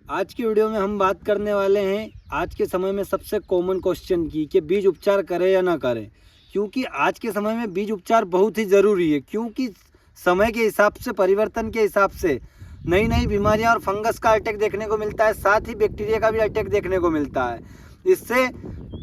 आज की वीडियो में हम बात करने वाले हैं आज के समय में सबसे कॉमन क्वेश्चन की कि बीज उपचार करें या ना करें। क्योंकि आज के समय में बीज उपचार बहुत ही ज़रूरी है, क्योंकि समय के हिसाब से, परिवर्तन के हिसाब से नई नई बीमारियां और फंगस का अटैक देखने को मिलता है, साथ ही बैक्टीरिया का भी अटैक देखने को मिलता है। इससे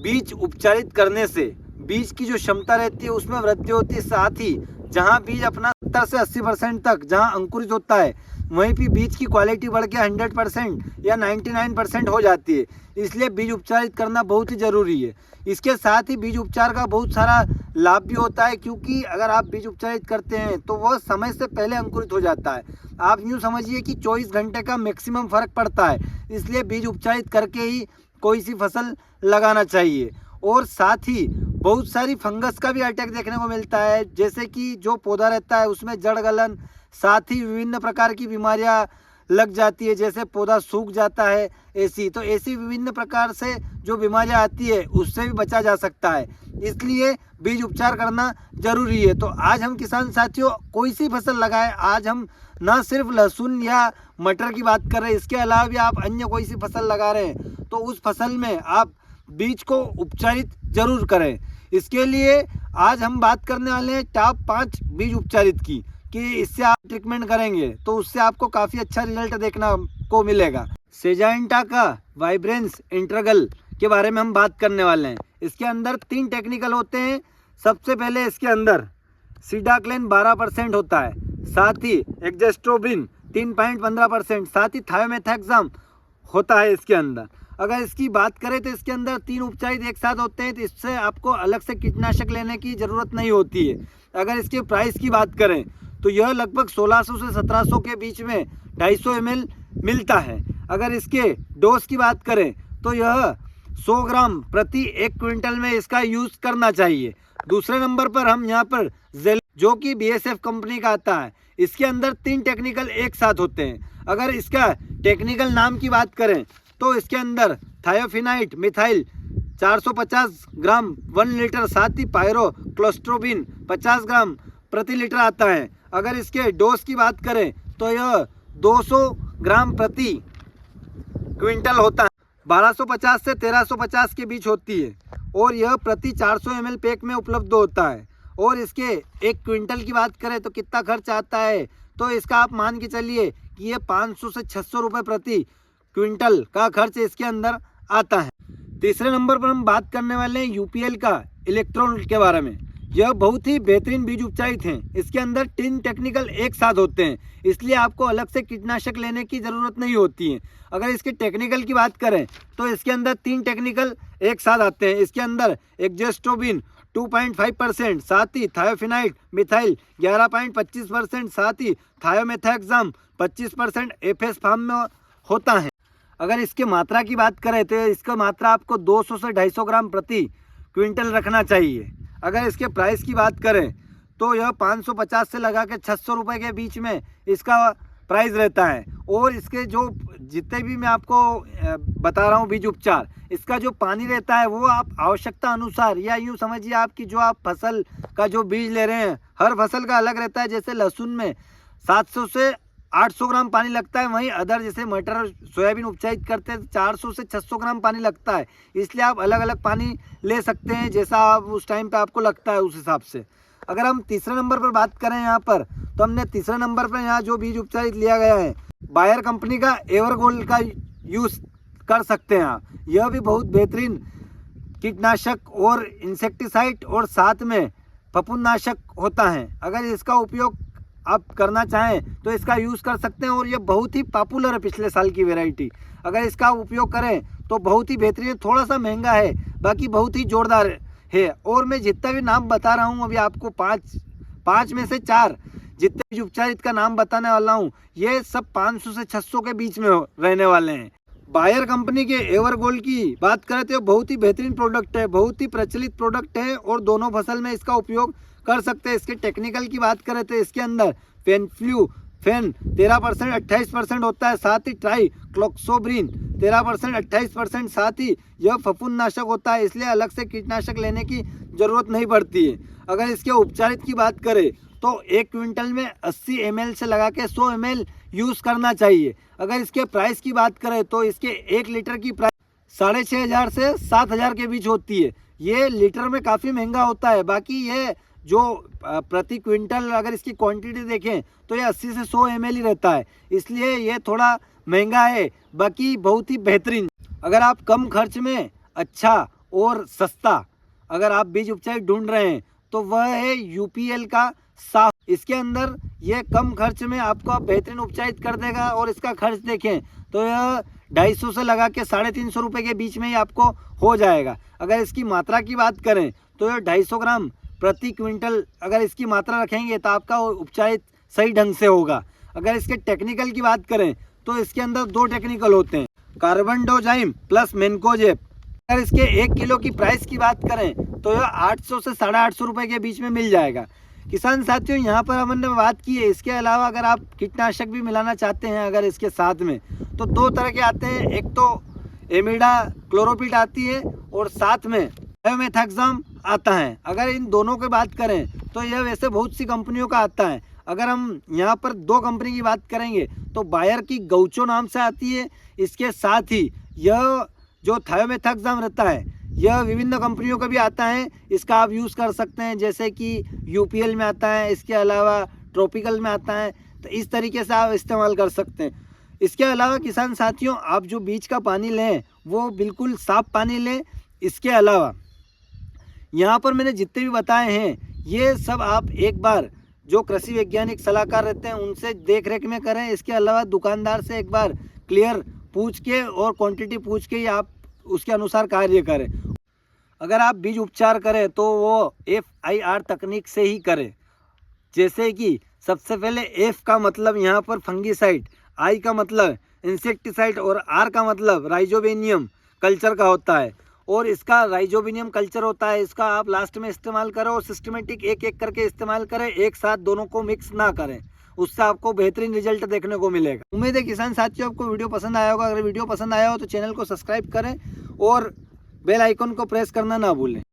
बीज उपचारित करने से बीज की जो क्षमता रहती है उसमें वृद्धि होती है, साथ ही जहाँ बीज अपना 70 से 80% तक जहाँ अंकुरित होता है वहीं भी बीज की क्वालिटी बढ़ के 100% या 99% हो जाती है। इसलिए बीज उपचारित करना बहुत ही ज़रूरी है। इसके साथ ही बीज उपचार का बहुत सारा लाभ भी होता है, क्योंकि अगर आप बीज उपचारित करते हैं तो वह समय से पहले अंकुरित हो जाता है। आप यूँ समझिए कि 24 घंटे का मैक्सिमम फ़र्क पड़ता है। इसलिए बीज उपचारित करके ही कोई सी फसल लगाना चाहिए। और साथ ही बहुत सारी फंगस का भी अटैक देखने को मिलता है, जैसे कि जो पौधा रहता है उसमें जड़ गलन, साथ ही विभिन्न प्रकार की बीमारियां लग जाती है, जैसे पौधा सूख जाता है। ऐसी विभिन्न प्रकार से जो बीमारियां आती है उससे भी बचा जा सकता है। इसलिए बीज उपचार करना ज़रूरी है। तो आज हम किसान साथियों कोई सी फसल लगाएं। आज हम ना सिर्फ लहसुन या मटर की बात कर रहे हैं, इसके अलावा भी आप अन्य कोई सी फसल लगा रहे हैं तो उस फसल में आप बीज को उपचारित जरूर करें। इसके लिए आज हम बात करने वाले हैं टॉप 5 बीज उपचारित की, कि इससे आप ट्रीटमेंट करेंगे तो उससे आपको काफ़ी अच्छा रिजल्ट देखना को मिलेगा। सिंजेंटा का वाइब्रेंस इंटीग्रल के बारे में हम बात करने वाले हैं। इसके अंदर 3 टेक्निकल होते हैं। सबसे पहले इसके अंदर सीडाक्लेन 12% होता है, साथ ही एक्जेस्ट्रोबिन 3.15%, साथ ही थायोमेथाक्साम होता है इसके अंदर। अगर इसकी बात करें तो इसके अंदर 3 उपचारित एक साथ होते हैं, तो इससे आपको अलग से कीटनाशक लेने की ज़रूरत नहीं होती है। अगर इसके प्राइस की बात करें तो यह लगभग 1600 से 1700 के बीच में 250 ml मिलता है। अगर इसके डोज की बात करें तो यह 100 ग्राम प्रति 1 क्विंटल में इसका यूज़ करना चाहिए। दूसरे नंबर पर हम यहाँ पर जेल, जो कि BASF कंपनी का आता है, इसके अंदर 3 टेक्निकल एक साथ होते हैं। अगर इसका टेक्निकल नाम की बात करें तो इसके अंदर थायोफिनाइट मिथाइल 450 ग्राम 1 लीटर, साथ ही पायरोक्लोस्ट्रोबिन 50 ग्राम प्रति लीटर आता है। अगर इसके डोज की बात करें तो यह 200 ग्राम प्रति क्विंटल होता है, 1250 से 1350 के बीच होती है, और यह प्रति 400 ml पैक में उपलब्ध होता है। और इसके 1 क्विंटल की बात करें तो कितना खर्च आता है, तो इसका आप मान के चलिए कि ये 500 से 600 रुपये प्रति क्विंटल का खर्च इसके अंदर आता है। तीसरे नंबर पर हम बात करने वाले हैं UPL का इलेक्ट्रॉन के बारे में। यह बहुत ही बेहतरीन बीज उपचारित हैं। इसके अंदर 3 टेक्निकल एक साथ होते हैं, इसलिए आपको अलग से कीटनाशक लेने की ज़रूरत नहीं होती है। अगर इसके टेक्निकल की बात करें तो इसके अंदर 3 टेक्निकल एक साथ आते हैं। इसके अंदर एक्जेस्ट्रोबिन 2.5%, साथ ही थायोफिनाइट मिथाइल 11.25%, साथ ही थायोमेथाक्साम 25% FS फार्म में होता है। अगर इसके मात्रा की बात करें तो इसका मात्रा आपको 200 से 250 ग्राम प्रति क्विंटल रखना चाहिए। अगर इसके प्राइस की बात करें तो यह 550 से लगा के 600 रुपये के बीच में इसका प्राइस रहता है। और इसके जो जितने भी मैं आपको बता रहा हूँ बीज उपचार, इसका जो पानी रहता है वो आप आवश्यकता अनुसार, या यूँ समझिए आपकी जो आप फसल का जो बीज ले रहे हैं हर फसल का अलग रहता है। जैसे लहसुन में 700 से 800 ग्राम पानी लगता है, वहीं अदर जैसे मटर और सोयाबीन उपचारित करते हैं 400 से 600 ग्राम पानी लगता है। इसलिए आप अलग अलग पानी ले सकते हैं, जैसा आप उस टाइम पे आपको लगता है उस हिसाब से। अगर हम तीसरे नंबर पर बात करें यहाँ पर, तो हमने तीसरे नंबर पर यहाँ जो बीज उपचारित लिया गया है बायर कंपनी का एवरगोल्ड का यूज़ कर सकते हैं आप। यह भी बहुत बेहतरीन कीटनाशक और इंसेक्टिसाइड और साथ में फफूंदनाशक होता है। अगर इसका उपयोग आप करना चाहें तो इसका यूज़ कर सकते हैं, और ये बहुत ही पॉपुलर है पिछले साल की वैरायटी। अगर इसका उपयोग करें तो बहुत ही बेहतरीन है। थोड़ा सा महंगा है, बाकी बहुत ही जोरदार है। और मैं जितना भी नाम बता रहा हूँ अभी आपको 5 में से 4 जितने भी उपचारित का नाम बताने वाला हूँ, ये सब 500 से 600 के बीच में रहने वाले हैं। बायर कंपनी के एवरगोल्ड की बात करें तो बहुत ही बेहतरीन प्रोडक्ट है, बहुत ही प्रचलित प्रोडक्ट है, और दोनों फसल में इसका उपयोग कर सकते हैं। इसके टेक्निकल की बात करें तो इसके अंदर फेन 13% 28% होता है, साथ ही ट्राइक्लोक्सोब्रिन 13% 28%, साथ ही यह फफूंदनाशक होता है, इसलिए अलग से कीटनाशक लेने की ज़रूरत नहीं पड़ती है। अगर इसके उपचारित की बात करें तो 1 क्विंटल में 80 ml से लगा के 100 ml यूज़ करना चाहिए। अगर इसके प्राइस की बात करें तो इसके 1 लीटर की प्राइस 6,500 से 7,000 के बीच होती है। ये लीटर में काफ़ी महंगा होता है। बाकी ये जो प्रति क्विंटल अगर इसकी क्वांटिटी देखें तो ये 80 से 100 ml ही रहता है, इसलिए ये थोड़ा महंगा है। बाकी बहुत ही बेहतरीन। अगर आप कम खर्च में अच्छा और सस्ता अगर आप बीज उपचार ढूंढ रहे हैं तो वह है UPL का साफ। इसके अंदर ये कम खर्च में आपको बेहतरीन उपचारित कर देगा और इसका खर्च देखें तो यह 250 से लगा के 350 रुपये के बीच में ही आपको हो जाएगा। अगर इसकी मात्रा की बात करें तो यह 250 ग्राम प्रति क्विंटल अगर इसकी मात्रा रखेंगे तो आपका उपचारित सही ढंग से होगा। अगर इसके टेक्निकल की बात करें तो इसके अंदर 2 टेक्निकल होते हैं, कार्बनडोजाइम प्लस मेनकोजेब। अगर इसके 1 किलो की प्राइस की बात करें तो यह 800 से 850 रुपये के बीच में मिल जाएगा। किसान साथियों, यहाँ पर हमने बात की है। इसके अलावा अगर आप कीटनाशक भी मिलाना चाहते हैं अगर इसके साथ में तो 2 तरह के आते हैं। एक तो एमिडा क्लोरोपिट आती है और साथ में थायोमेथाक्साम आता है। अगर इन दोनों की बात करें तो यह वैसे बहुत सी कंपनियों का आता है। अगर हम यहाँ पर 2 कंपनी की बात करेंगे तो बायर की गौचो नाम से आती है। इसके साथ ही यह जो थायोमेथाक्साम रहता है यह विभिन्न कंपनियों का भी आता है। इसका आप यूज़ कर सकते हैं, जैसे कि UPL में आता है, इसके अलावा ट्रॉपिकल में आता है। तो इस तरीके से आप इस्तेमाल कर सकते हैं। इसके अलावा किसान साथियों, आप जो बीज का पानी लें वो बिल्कुल साफ़ पानी लें। इसके अलावा यहाँ पर मैंने जितने भी बताए हैं ये सब आप एक बार जो कृषि वैज्ञानिक सलाहकार रहते हैं उनसे देख रेख में करें। इसके अलावा दुकानदार से एक बार क्लियर पूछ के और क्वांटिटी पूछ के ही आप उसके अनुसार कार्य करें। अगर आप बीज उपचार करें तो वो FIR तकनीक से ही करें। जैसे कि सबसे पहले F का मतलब यहाँ पर फंगीसाइड, I का मतलब इंसेक्टिसाइड और R का मतलब राइजोबियम कल्चर का होता है। और इसका राइजोबियम कल्चर होता है, इसका आप लास्ट में इस्तेमाल करो और सिस्टमेटिक एक एक करके इस्तेमाल करें, एक साथ दोनों को मिक्स ना करें। उससे आपको बेहतरीन रिजल्ट देखने को मिलेगा। उम्मीद है किसान साथियों आपको वीडियो पसंद आया होगा। अगर वीडियो पसंद आया हो तो चैनल को सब्सक्राइब करें और बेल आइकन को प्रेस करना ना भूलें।